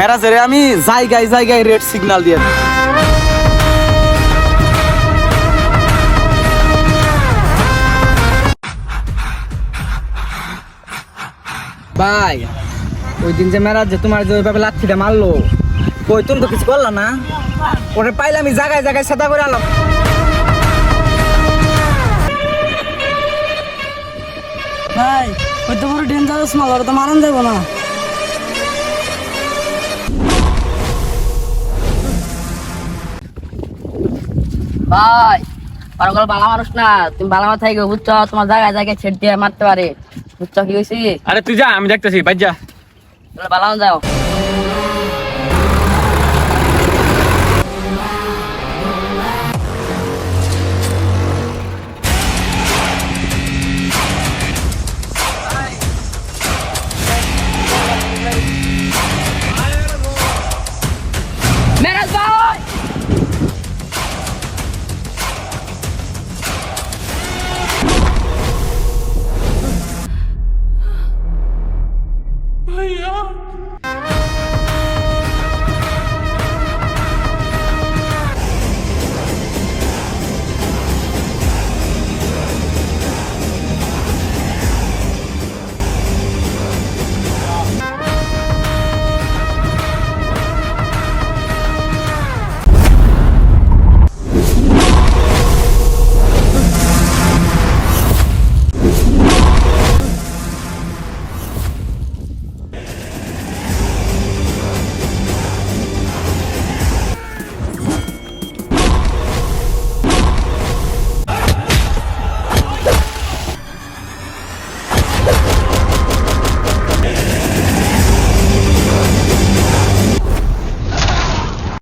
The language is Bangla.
মেরাজের আমি জায়গায় জায়গায় রেড সিগন্যাল দিয়ে দিই। ভাই ওই দিন যে মেরাজ যে তোমার যে ওইভাবে লাঠিটা মারলো, কই তুমি তো কিছু করলা না? ওটা পাইলে আমি জায়গায় জায়গায় সাদা করে আনলাম। ভাই ওই তো পুরো ডেঞ্জারাস মাল, ওরা তো মারান যাবো না। ভাই পারগল বালা মানুষ না, তুমি বালা মাথা থেকে বুঝছো, তোমার জায়গায় জায়গায় ছেড় দিয়ে মারতে পারে, বুঝছো কি হয়েছি? আরে তুই যা, আমি দেখতেছি, বাদ যা। বালাও যাও।